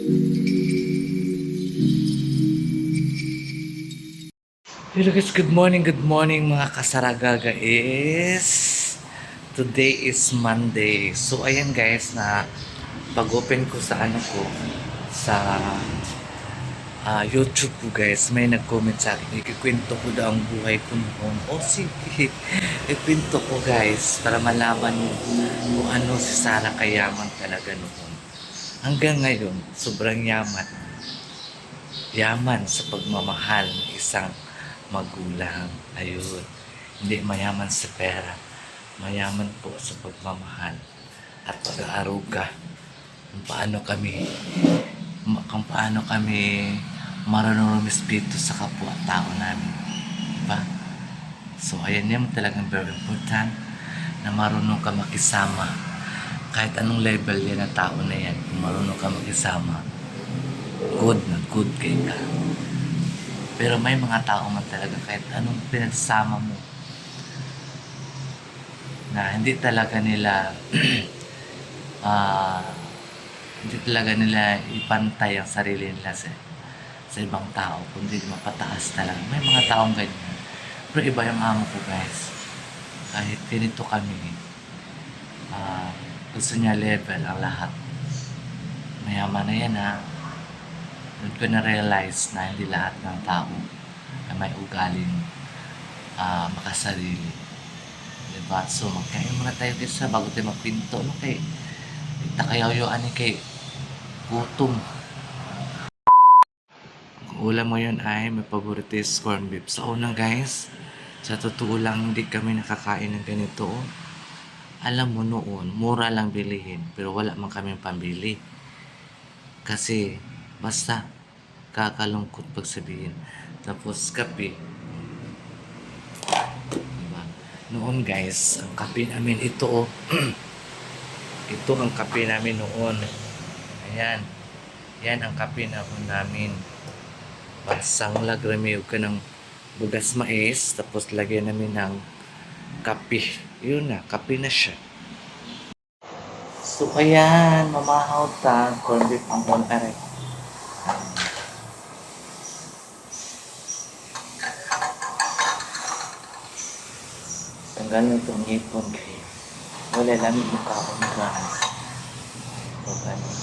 Hello guys, good morning mga kasaragaga is today is Monday. So ayan guys, na pag-open ko sa sa YouTube ko guys, may nag-comment sa akin, ikikwento ko daw ang buhay ko noon. O sige, ikwento ko guys para malaman niyo kung ano si Sarah kayaman talaga noon. Hanggang ngayon, sobrang yaman. Yaman sa pagmamahal ng isang magulang. Ayun. Hindi mayaman sa pera. Mayaman po sa pagmamahal at pag-aaruga. Kung paano kami marunong rumispeto sa kapwa-tao namin. Diba? So, ayan yan talagang very important na marunong ka makisama. Kahit anong level yan na tao na yan, kung marunong ka makisama, good na good kayo ka. Pero may mga tao man talaga kahit anong pinagsama mo na hindi talaga nila hindi talaga nila ipantay ang sarili nila sa ibang tao, kundi mapataas talaga. May mga taong ganyan. Pero iba yung amo ko guys. Kahit ganito kami, gusto niya level ang lahat. Mayaman na yan ha. Doon ko na-realize na hindi lahat ng tao na may ugaling makasarili. Diba? So, magkain muna tayo isa bago tayo magpinto. Ano kay? Takayaw-yoan ni kay gutom. Ang ulam mo yun ay may paborito is corned beef. Sa una guys, sa totoo lang hindi kami nakakain ng ganito. Alam mo noon, mura lang bilihin. Pero wala man kami pambili. Kasi, basta kakalungkot pagsabihin. Tapos kape. Diba? Noon guys, ang kape namin ito ito ang kape namin noon. Ayan. Yan ang kape namin. Basang lagramiyog ka ng bugas mais. Tapos lagyan namin ng kape. Yun na, kape na siya. So ayan, mamahaw ta. Corned beef ang on-aray. Tanggalin itong ngipon kayo. Wala lamig mukha ko ng guys. So, ganun.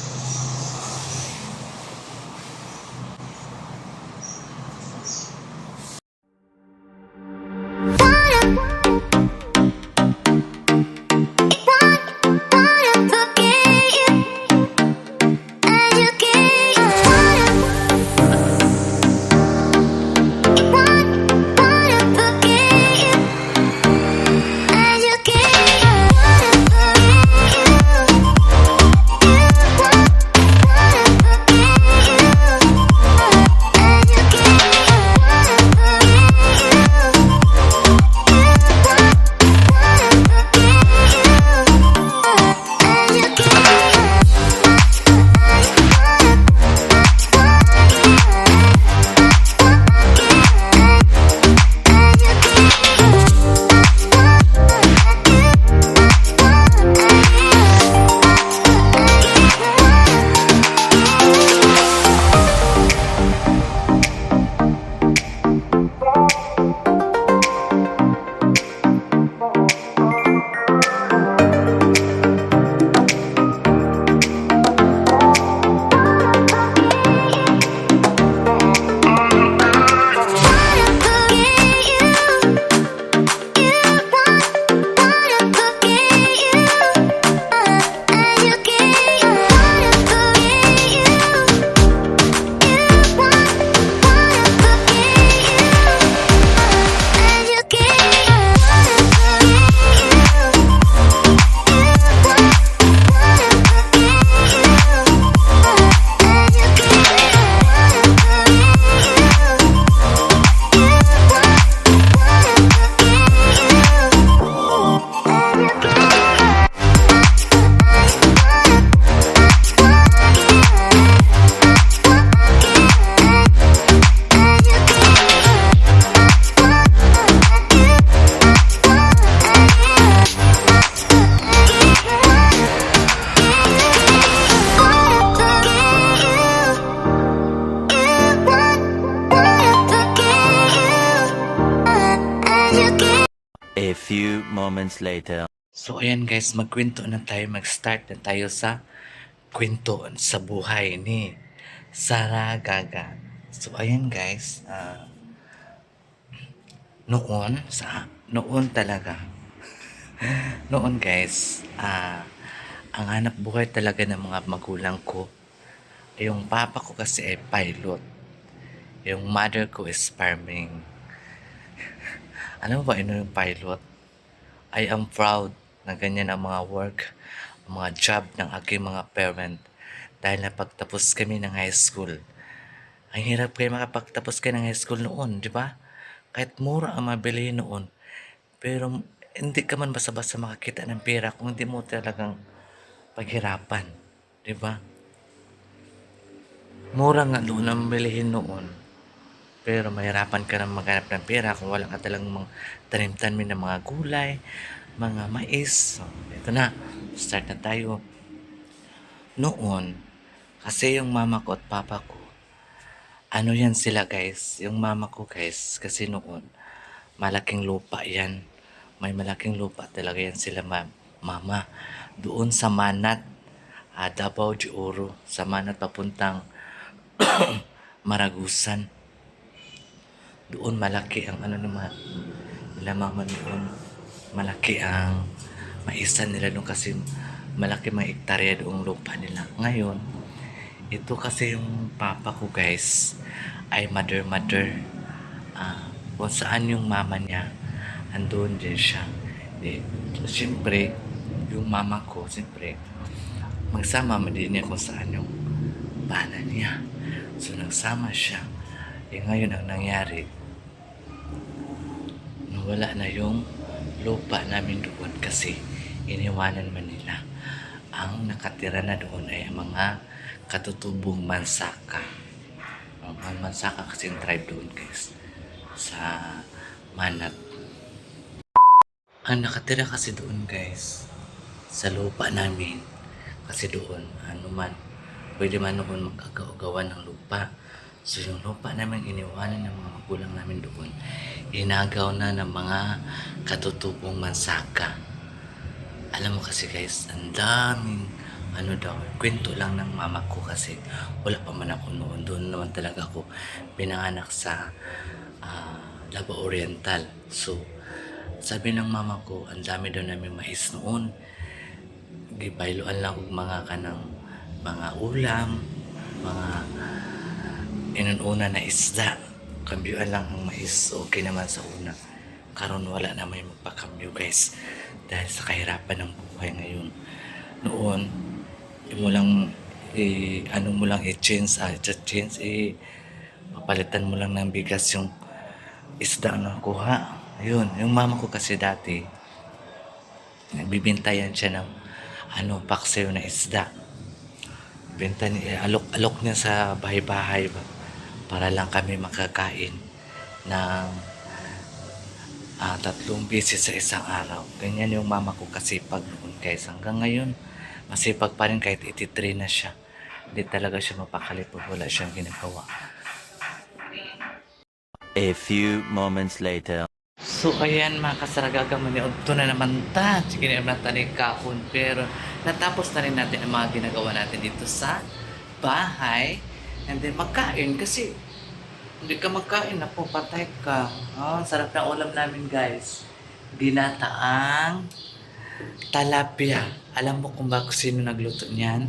moments later. So ayan guys, magkwento na tayo, mag-start na tayo sa kwento sa buhay ni Sara Gaga. So ayan guys, noon talaga, noon guys, ang hanap buhay talaga ng mga magulang ko, yung papa ko kasi ay pilot, yung mother ko is farming. Ano ba yung pilot? I am proud na ganyan ang mga work, ang mga job ng aking mga parent dahil napagtapos kami ng high school. Ang hirap kayo makapagtapos kayo ng high school noon, di ba? Kahit mura ang mabili noon, pero hindi ka man basta-basta makakita ng pera kung hindi mo talagang paghirapan, di ba? Mura nga doon ang bilihin noon, pero mahirapan ka na maghanap ng pera kung wala ka talagang mga tanim-tanim ng mga gulay, mga mais. So, ito na, start na tayo. Noon, kasi yung mama ko at papa ko, ano yan sila guys, yung mama ko guys, kasi noon, malaking lupa yan. May malaking lupa talaga yan sila mama. Doon sa Manat, Davao de Oro, sa Manat papuntang Maragusan. Doon malaki ang ano naman, nila mama doon. Malaki ang maisan nila doon kasi malaki may ektarya doong lupa nila. Ngayon, ito kasi yung papa ko guys, ay mother. Kung saan yung mama niya, andun din siya. So, siyempre, yung mama ko, siyempre, magsama din niya kung saan yung bana niya. So, nagsama siya. Ngayon ang nangyari, nawala na yung lupa namin doon kasi iniwanan man nila. Ang nakatira na doon ay mga katutubong Mansaka. Mansaka kasi yung tribe doon guys sa Manat. Ang nakatira kasi doon guys sa lupa namin kasi doon pwede man noon magkagawa ng lupa. So yung lupa namin iniwanan ng mga magulang namin doon, inagaw na ng mga katutubong Mansaka. Alam mo kasi guys, ang daming kwento lang ng mama ko kasi wala pa man ako noon. Doon naman talaga ako pinanganak sa Davao Oriental. So, sabi ng mama ko, ang dami daw namin mais noon. Gibayloan lang og mga kanang mga ulam, mga inununa na isda. Kambyuan lang ang mais. Okay naman sa una. Karon wala na may magpakambyo guys. Dahil sa kahirapan ng buhay ngayon. Noon, mo lang i-change, papalitan mo lang ng bigas yung isda na kuha. Ayun, yung mama ko kasi dati, nagbibintayan siya ng paksiw na isda. Benta niya, alok niya sa bahay-bahay para lang kami makakain ng 3 beses sa isang araw. Ganyan yung mama ko kasipag noon guys. Hanggang ngayon, masipag pa rin kahit 83 na siya. Hindi talaga siya mapakali pag wala siyang ginagawa. A few moments later. So ayan mga kasaragaga, maniod to na naman ta. Sige na naman tayo kahon. Pero natapos na rin natin ang mga ginagawa natin dito sa bahay. And then magkain kasi hindi ka magkain na po, patay ka. Sarap na ulam namin guys. Ginataang talapia. Alam mo kung bakit sino nagluto niyan?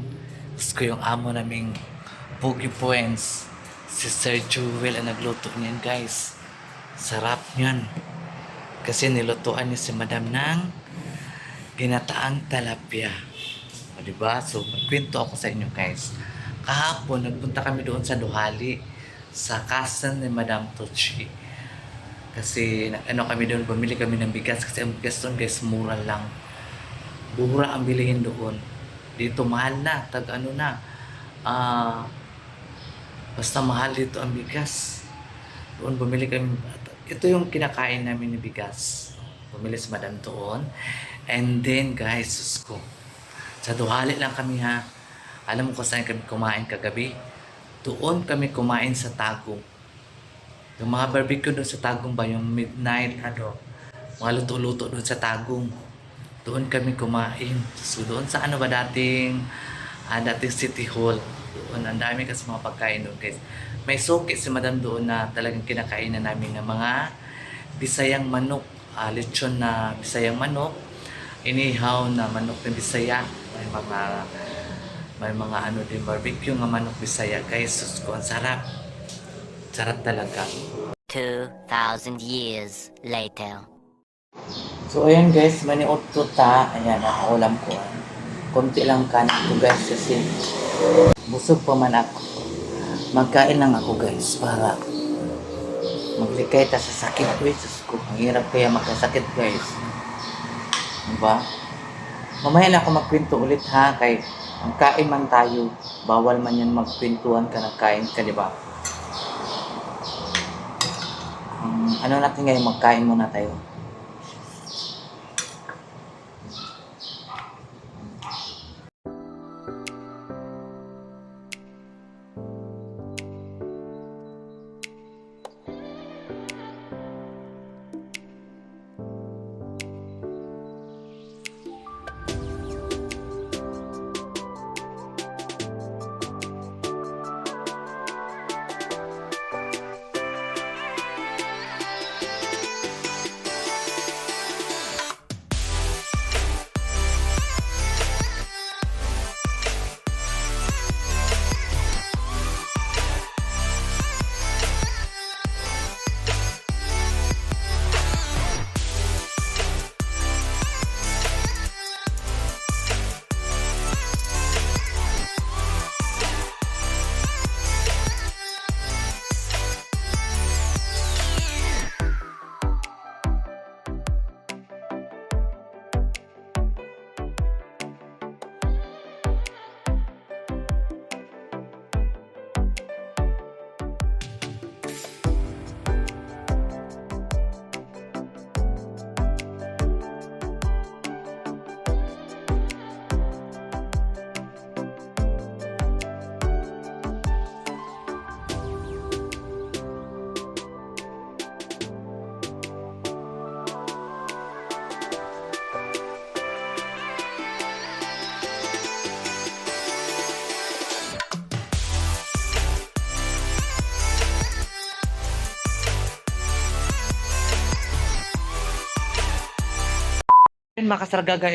Gusto ko yung amo naming Pogi Points. Si Sir Jewel ang nagluto niyan guys. Sarap niyan. Kasi nilutuan niya si Madam ng ginataang talapia. O diba? So magkwento ako sa inyo guys. Kahapon nagpunta kami doon sa Duhali sa casa ni Madam Tucci. Kasi kami doon, bumili kami ng bigas kasi ang bigas doon guys mura lang. Mura ang bilihin doon. Dito mahal na, basta mahal dito ang bigas. Doon bumili kami, ito yung kinakain namin ni bigas. Bumili si Madam doon. And then guys, sus ko, sa Duhali lang kami ha. Alam mo kung saan kami kumain kagabi? Doon kami kumain sa Tagum. Yung mga barbecue doon sa Tagum ba, yung midnight, mga luto-luto doon sa Tagum. Doon kami kumain. So doon sa ano ba dating City Hall. Doon ang dami kasi mga pagkain doon guys. May suki si Madam doon na talagang kinakainan namin ng mga Bisayang manok. Lechon na Bisayang manok. Inihaw na manok ng Bisaya. May mga ano din barbecue nga manok Bisaya guys. Sus ko, ang sarap. Sarap talaga. 2,000 years later. So ayan guys, maniot to ta. Ayan, ang ulam ko. Konti lang kanin ko guys kasi busog pa man ako. Magkain lang ako guys para maglikay ta sa sakit ko. Sus ko, ang hirap kaya magkasakit guys. Diba? Mamaya na ako magkwento ulit ha, kay ang kain man tayo, bawal man yan magkwentuhan ka nagkain ka, diba? Ano natin ngayon, magkain muna tayo. Yun mga kasaragaga,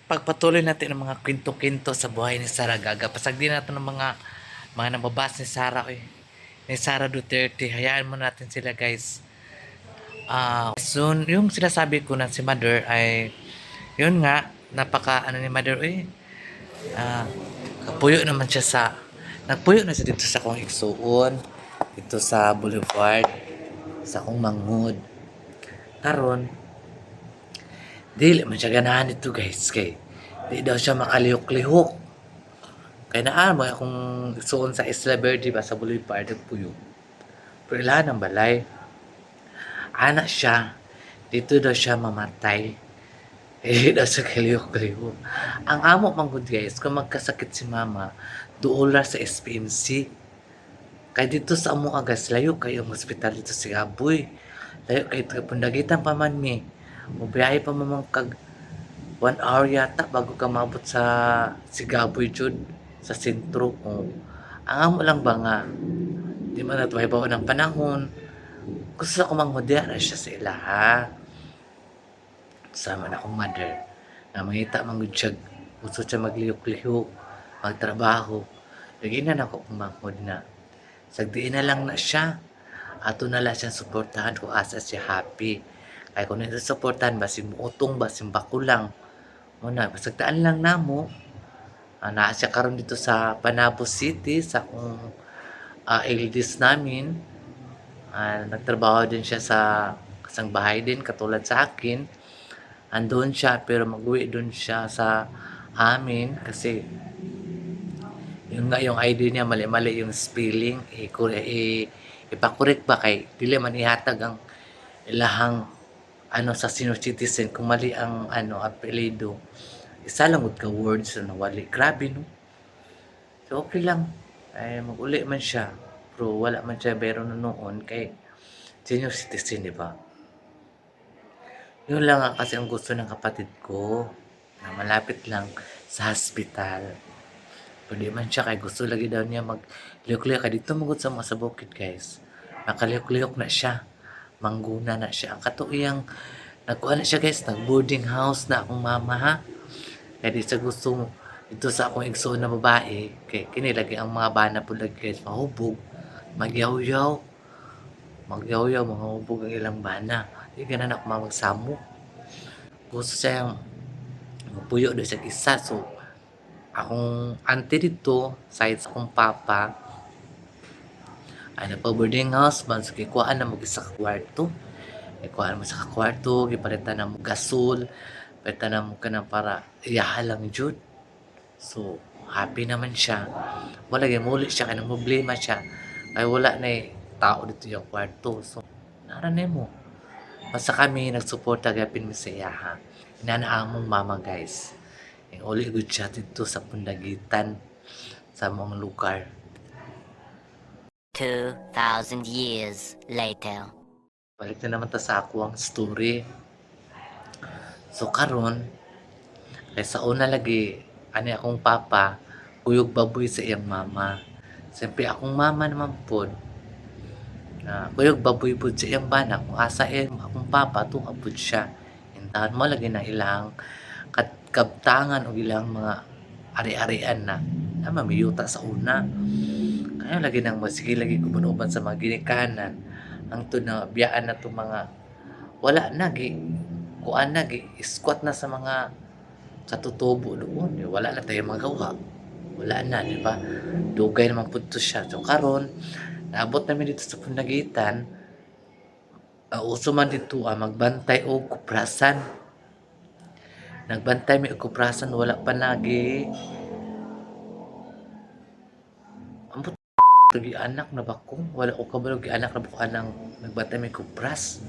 pagpatuloy natin ang mga kwento-kwento sa buhay ni Saragaga. Pasagdi natin ng mga nababas ni Sara, ni Sara Duterte. Hayaan mo natin sila guys. Soon, yung sinasabi ko na si Mother ay, yun nga, napaka ano ni Mother, kapuyo naman siya nagpuyo na siya dito sa kong igsuon, dito sa Boulevard, sa kong manghud. Karon, dili man siya ganahan dito guys, kay di daw siya makalihok-lihok. Kaya naan mo akong igsuon sa Isla Verde ba sa Boulevard, nagpuyo. Pero ilan ang balay. Anak siya, dito daw siya mamatay. Daw siya kalihok-lihok. Ang amo man gud guys, kung magkasakit si mama, duola sa SPMC. Kaya dito sa amo agas, layo kayo ang hospital dito sa Gaboy. Layo kayo pundagitan pa man mi. Mabiyahe pa mamang kag 1 hour yata bago ka mabot sa Sigaboy jud sa sentro. Ang amo lang ba nga, di man nataway ba ng panahon. Gusto ko manghudya na siya sa ilaha. Sama na akong mother. Na mangita manggod siya, gusto siya maglihok-lihok, magtrabaho. Naginan ako kung manghud na. Sagdiin na lang na siya. Ato na lang siyang suportahan kung asa siya happy. Ay kung nito suportahan, basin muutong, basin bakulang. Muna, pasagtaan lang namo. Naa siya karon dito sa Panabo City, sa kung LDS namin. Nagtrabaho din siya sa kasang bahay din, katulad sa akin. Andun siya, pero mag-uwi dun siya sa amin kasi yung ID niya mali-mali yung spelling. Ipakorek ba kay dili man ihatag ang ilahang sa senior citizen kung mali ang apelyido. Isa lang ka words na nawali. Grabe no. So okay lang. Ay mag-uli man siya. Pero wala man siya pero noon kay senior citizen, di ba? Yun lang nga kasi ang gusto ng kapatid ko na malapit lang sa hospital. Pwede man siya kay gusto lagi daw niya magliyok-liyok kay dito magud sa mga sa bukid guys. Nakaliyok-liyok na siya. Mangguna na siya. Ang katuiyang nagkuha na siya guys, nag boarding house na akong mama ha. Kaya di sa gusto mo ito sa akong igsoon na babae, kay kini lagi ang mga bana po lagi guys mahubog, magyaw-yaw, mga hubog ang ilang bana. Di ganan ako mamagsamo. Gusto siyang puyo do sa isa. So, akong auntie dito, side sa akong papa, ay nagpa-boarding house, man so kikuhaan na mag-isa ka kwarto. Kikuhaan mo sa kwarto, gipalitan na mo gasol, palitan na mo ka na para iyaha lang jud. So, happy naman siya. Wala gyud muli siya kay problema siya. Ay wala na tao dito yung kwarto. So, naranay mo. Basta kami nagsuporta gapin mi sa iyaha. Inanaamong mama guys. Yung uli good siya dito sa pundagitan sa mga lugar. 2,000 years later. Balik na naman ta sa ako ang story. So karon kay sa una lagi ani akong papa kuyog baboy sa iyang mama. Siyempre akong mama naman pod na kuyog baboy pod sa iyang bana kung asa iyang akong papa tunga pod siya. Intahan mo lagi na ilang kabtangan o ilang mga ari-arian na mamiyuta sa una. Kaya lagi nang sige lagi kumunuban sa mga ginikanan ang to na biyaan na to mga wala na gi kuan na gi squat na sa mga katutubo doon. Wala na tayong magawa. Wala na, di ba? Dugay naman po to siya. So karon naabot namin dito sa Punagitan, uso man dito magbantay o kuprasan. Nagbantay mi og kuprasan, wala pa nagi ambot gi anak na ba ko? Wala ko kabalo gi anak na ba ko anang nagbantay mi kupras.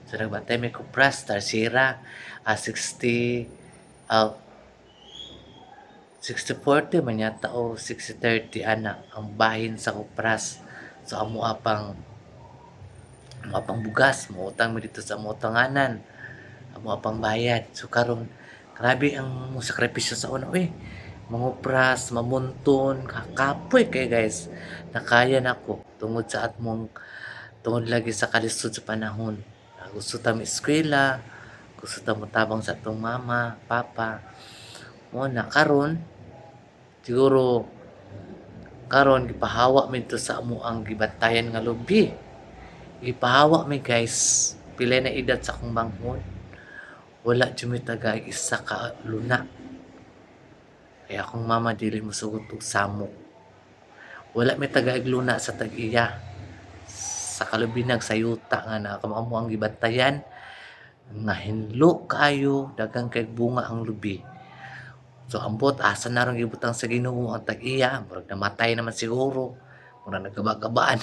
So nagbantay mi kupras, Tarsira, 60 uh, 60-40 man yata o 60-30 ana ang bahin sa kupras. So amo apang bugas, muutang mi dito sa mutanganan. Amo apang bayad. So karon grabe ang sakripisyo sa una. Uy, mangupras, mamunton, kakapoy kay guys. Nakaya nako tungod sa atmong tungod lagi sa kalisod sa panahon. Gusto ta mi eskwela, gusto ta mo tabang sa atong mama, papa. Mo na karon siguro karon gipahawa mi to sa amo ang gibantayan nga lubi. Gipahawa mi guys. Pila na edad sa akong manghod. Wala jud mi tagay isa ka luna. Kaya akong mama dili mo sugot og samok. Wala mi tagay luna sa tag-iya. Sa kalubinag sa yuta nga na kamamo ang gibantayan nga hinlo kayo dagang kay bunga ang lubi. So ambot asa na ron gibutang sa Ginoo ang tag-iya, murag namatay naman siguro. Murag nagkabagabaan.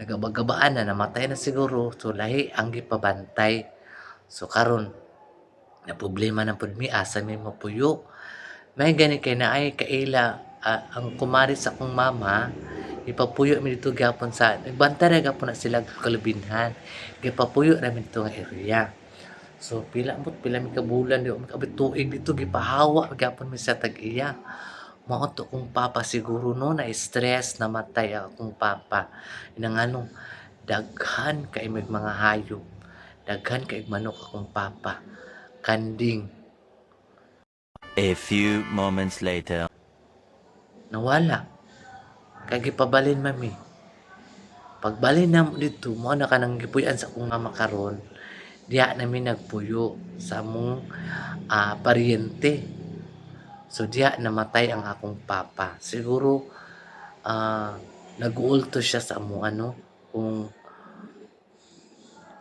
Nagkabagabaan na namatay na siguro. So lahi ang gipabantay. So karon na problema na pud mi asa mi mapuyo. May gani kay naay kaila ang kumari sa akong mama ipapuyo mi dito gyapon sa nagbantay ra gyapon na sila kalubinhan. Gipapuyo namin dito nga area. So pila mi ka bulan di abot tuig dito gipahawa gyapon mi sa tag-iya. Mao to kong papa siguro no na stress namatay ang akong papa. Inangano daghan kay may mga hayop. Daghan kay manok akong papa. Kanding A few moments later. nawala. Kay gipabalin mami. Pagbalin na dito mo na kanang gipuy-an sa akong mama karon. Diha namin nagpuyo sa among paryente. So diha namatay ang akong papa. Siguro nag-uulto siya sa among kung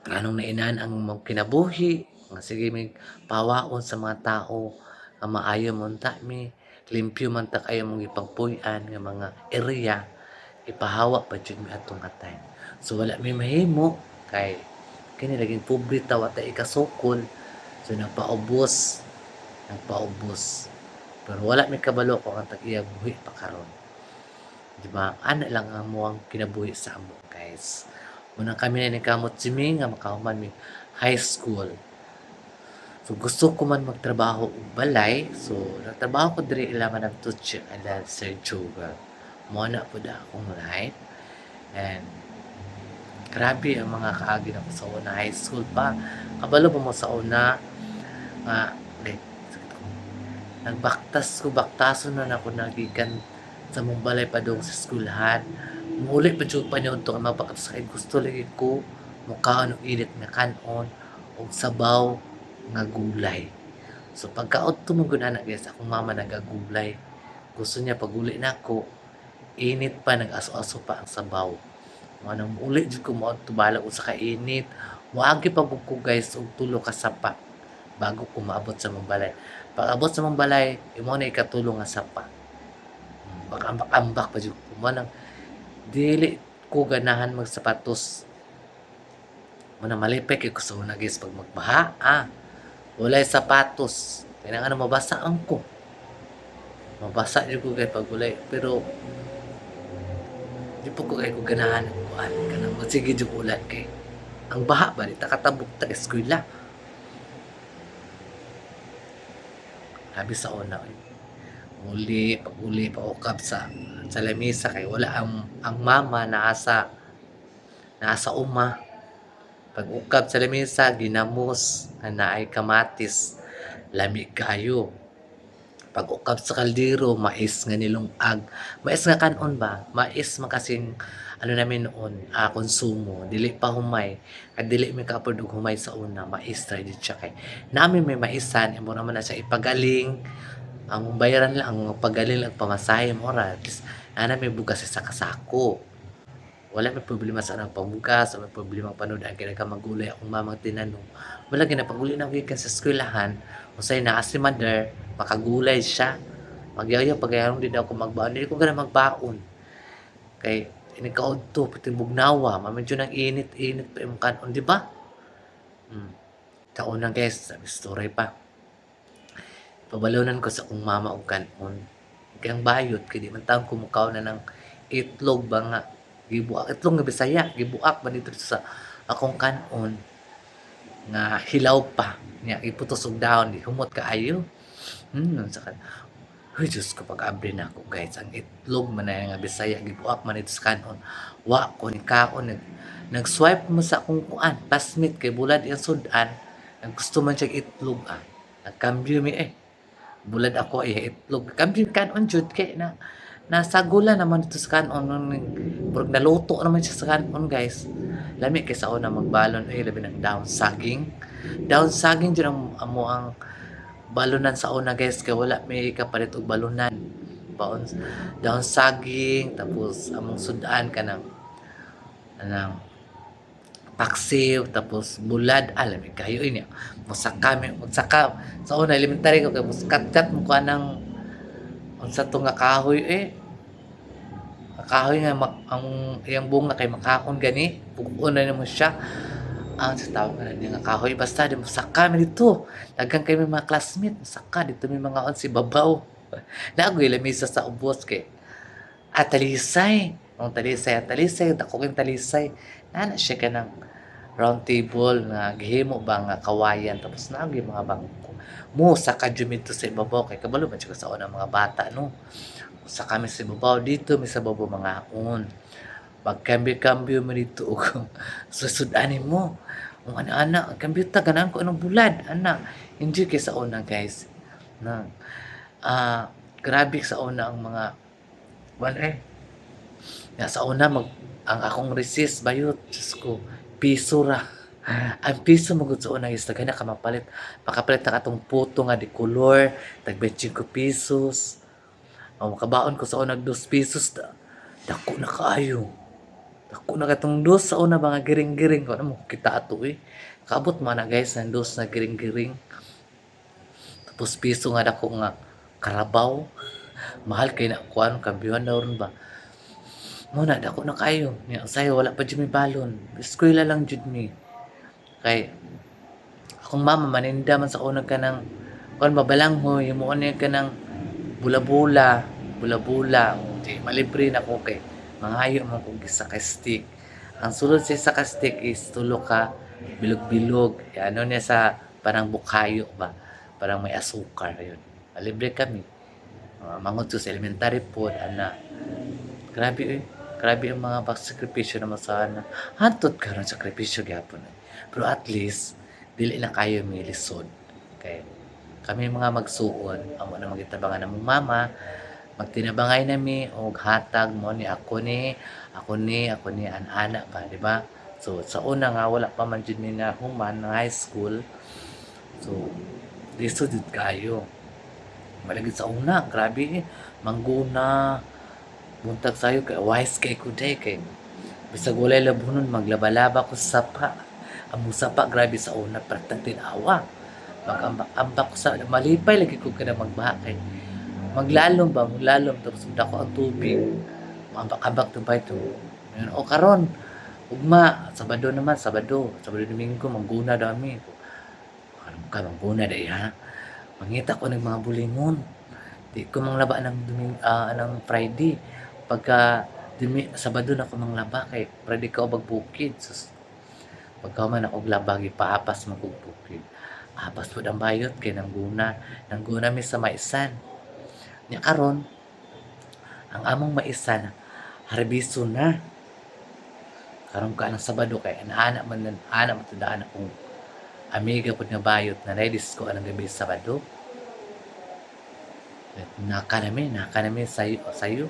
anong nainan ang mong kinabuhi. Nga sige mig pawaon sa mga tao nga maayo mo ta mi limpyo man ta kayo mong ipagpuy-an nga mga area ipahawa pa jud mi atong time. So wala mi mahimo kay kini laging pobre ta wa ta ikasukol. So nagpaubos. Pero wala mi kabalo kung ang tag-iya buhi pa karon. Di ba? Ana lang ang muang kinabuhi sa amo, guys. Muna kami na ni kamot si mi nga makahuman mi high school. So gusto ko man magtrabaho og balay, so nagtrabaho ko diri ila man nagtutsi ala Sir Joga. Mo na pud akong life. And grabe ang mga kaagi na ko sa una high school pa. Kabalo pa mo sa una nga like, nagbaktas ko, baktason na ako nagikan sa mong balay pa doon sa eskwelahan. Muli pa dyan pa niyo ito nga mabaktas kay gusto lagi ko mukhaon og init nga kanon og sabaw nga gulay. So pagkaot tumugon na guys, akong mama nagagulay. Gusto niya paguli na ako, init pa, nag-aso-aso pa ang sabaw. Manang uli jud ko mo tubala ko sa kainit. Moagi pa ko guys og tulo ka sapa bago ko maabot sa mong balay. Pag abot sa mong balay, imo na ikatulong nga sapa. Ambak-ambak pa jud ko. Manang dili ko ganahan magsapatos. Manang malipek ko sa una guys pag magbaha. Walay sapatos. Kailangan na mabasa ang ko. Mabasa jud ko kay pag walay. Pero di po ko kay ko ganahan kuan kanang sige jud ulan kay ang baha ba dita katabok ta eskwela. Sabi sa una pag-uli pa ukap sa lamesa kay wala ang mama nasa uma. Pag ukap sa lamesa ginamos na ay kamatis lami kayo. Pag ukap sa kaldero mais nga nilungag. Mais nga kanon ba? Mais makasing ano namin noon, konsumo. Dili pa humay. At dili mi kapod og humay sa una, mais ra di siya kay. Namin may maisan, imo naman na siya ipagaling. Ang bayaran lang, ang pagaling lang pamasahe mo ra. Ana may bugas sa kasako. Wala may problema sa anang pambugas, wala may problema panudan kaya ka magulay akong mamang tinanong. Wala ginapaguli na gikan sa eskwelahan, usay na si mother, makagulay siya. Magyaya pagayarong din ako magbaon, hindi ko gana magbaon. Kay inikaod to, pati bugnawa, medyo nang init pa yung kanon, di ba? Taon guys, sabi story pa. Pabalunan ko sa akong mama og kanon. Kaya ang bayot, kaya di man taong kumukaw na ng itlog ba nga. Gibuak itlog nga Bisaya, gibuak ba dito sa akong kanon nga hilaw pa nya iputos og dahon di humot kaayo. Sa kan. Hoy Diyos ko pag-abri na ako guys, ang itlog man na nga Bisaya gibuak man dito sa kanon. Wa ko ni kaon nag-swipe mo sa akong kuan, classmate kay bulad yung sudan. Gusto man siya itlog Nagkambyo mi bulad ako itlog. Kambyo kanon jud kay na nasagula naman ito sa kanon purog naluto naman siya sa kanon guys. Lami kay sa una magbalon labi ng down saging dyan ang amo ang balunan sa una guys kay wala may kapalit og balunan down saging tapos among sudan kanang paksiw tapos bulad lami kayo ini magsaka sa una elementary ko kay muskat mo ko anang unsa to nga kahoy kahoy nga ang iyang bunga kay makaon gani pugon na mo siya ang sa tawag na nga kahoy basta di mo saka mi dito daghang kay may mga classmate saka dito may mga on si babaw nagoy lamisa sa ubos kay talisay ang talisay dako kay talisay na siya kanang round table nga gihimo ba nga kawayan tapos nagoy mga bangko mo saka jumito sa ibabaw kay kabalo man siya sa una mga bata no sa kami sa ibabaw dito may sa babaw mga on pagkambyo mo dito susudanin mo ang ana kambyo ta ganan ko anong bulad ana hindi kay sa una guys na grabe sa una ang mga sa una ang akong resist bayot Diyos ko piso ra. Ang piso magud sa una is tagana ka makapalit na katong puto nga di color tag 25 pesos. Makabaon ko sa una 2 pesos dako na kaayo. Dako na katong 2 sa una mga giring-giring ko mo kita ato Kaabot man na guys ng 2 na giring-giring. Tapos piso nga dako nga karabaw. Mahal kay na kuan kambyuhan na ron ba. Muna dako na kayo. Nya sayo wala pa jud mi balon. Eskwela lang jud mi. Kay akong mama maninda man sa una ka ng kon mabalanghoy mo ka ng bula-bula di malibre na ko kay mangayo man ko sa stick ang sulod sa stick is tulo ka bilog-bilog. Ano niya sa parang bukayo ba? Parang may asukar. Ayun. Libre kami. Mangod sa elementary po, ana. Grabe eh. Grabe ang mga sakripisyo naman sa ana. Hantod karon sakripisyo gyapon. Pero at least dili na kayo may lisod. Okay. Kami mga magsuon, amo na magitabangan namong mama, magtinabangay nami og hatag mo ni ako ni ana ba, di ba? So sa una nga wala pa man jud mi na human na high school. So lisod jud kayo. Malagit sa una, grabe eh. Mangguna, buntag sayo kay wise kay kuday kay bisag walay labunon maglaba-laba ko sa sapa. Amo sapa grabe sa una pratang tinawa. Mag-ambak-ambak ko sa malipay lagi ko kada magbaha kay maglalom tapos dako ang tubig. Ambak-ambak to bay to. Ngayon, o karon ugma Sabado Domingo mangguna dami. Karon ka mangguna day ha. Mangita ko ng mga bulingon. Di ko manglaba ng Friday. Pagka Sabado na ko manglaba kay Friday ka ubag bukid. Sus, pagka man ako laba gipaapas magbukid. Apas po ang bayot kay nangguna mi sa maisan. Nya karon ang among maisan harbiso na. Karon ka ng Sabado kay ana man tandaan akong amiga pud nga bayot na redis ko anang gabi Sabado. Naka namin sayo.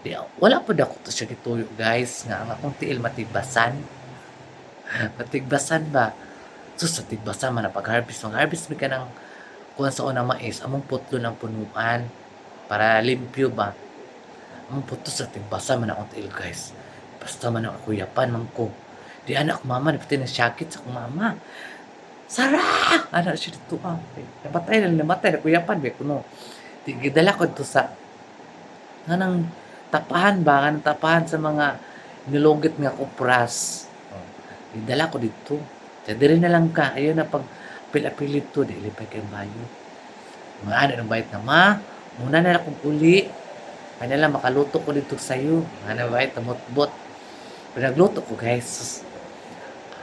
Di, wala po ako to siya gituyo guys nga ang akong tiil matigbasan. Matigbasan ba? So sa tigbasan man pag-harvest mi ka ng kuan sa unang mais among putlo ng punuan para limpyo ba. Among putlo sa tigbasan man akong tiil guys. Basta man ako kuyapan man ko. Di anak mama ni pati na syakit sa akong mama. Sara! Ano siya dito ah. Namatay na kuyapan be kuno. Di gidala ko to sa nganang tapahan sa mga nilugit nga kupras. Gidala ko dito. Kaya diri na lang ka. Ayun na pag pilapilit to. Di lipay kayong bayo. Mga ano ng bayit na ma. Muna na akong uli. Kaya lang makaluto ko dito sa'yo. Mga na bayit na mutbot. Pero nagluto ko guys.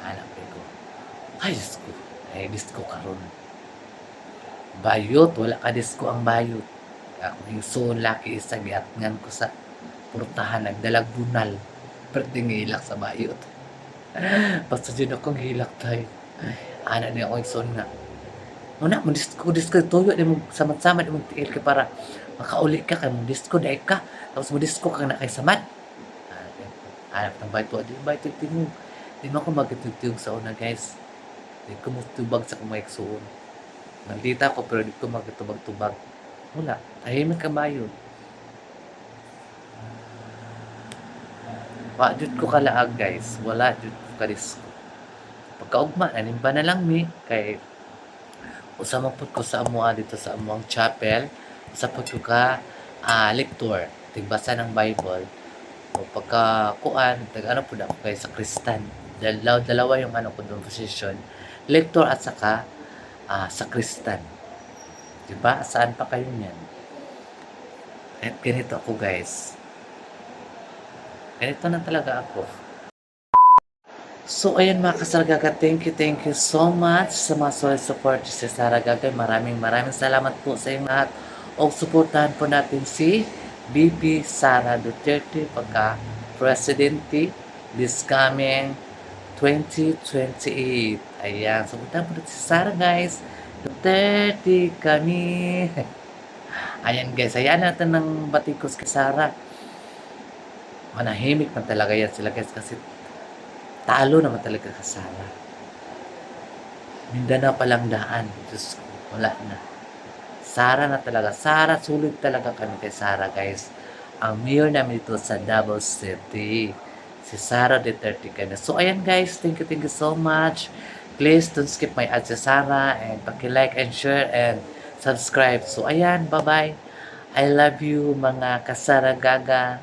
Hanap ko. Ay, Diyos ko. Ay, disco karon. Bayot. Wala ka disco ang bayot. Ako yung so laki isa giatngan ko sa purtahan. Nagdalag bunal. Pero hilak sa bayot. Basta dyan akong hilak tayo. Anak niya ako yung son nga. Muna, disco tuyo. Di mo samad-samad. Di mo tiil ka para makauli ka. Kaya mo disco dahil ka. Tapos mo disco ka na kay samad. Anak ng bayot. Di bayot yung tingog. Di mo ako magtutiyog sa una guys. Di ko magtubag sa kumaiksuon. Nandita ko pero di ko magtubag-tubag. Wala. Tahimik ka bayo. Jud ko kalaag guys. Wala jud ko kadisco. Pagkaugma, nanimba na lang mi. Kay usama po ko sa amuha dito sa amuang chapel. Usama po ka lektor. Tigbasa ng Bible. O pagka kuan, ano po na ako kay sa Kristan. Dalawa yung ano ko doon position. Lektor at saka sakristan. Diba? Saan pa kayo niyan? At ganito ako guys. Ganito na talaga ako. So ayan mga kasargaga, thank you so much sa mga solid support sa Saragaga. Maraming salamat po sa inyong lahat. O suportahan po natin si BP Sara Duterte pagka presidente this coming 2028. Ayan, suportahan po natin si Sara guys. Duterte kami. Ayan guys, ayan natin ng batikos kay Sara. Manahimik man talaga yan sila guys kasi talo naman talaga ka Sara. Mindanao palang daan. Diyos ko, wala na. Sara na talaga. Sara, sulit talaga kami kay Sara guys. Ang mayor namin dito sa Davao City. Si Sara Duterte kami. So ayan guys, thank you so much. Please don't skip my ads sa Sara and paki-like and share and subscribe. So ayan, bye-bye. I love you mga kasaragaga.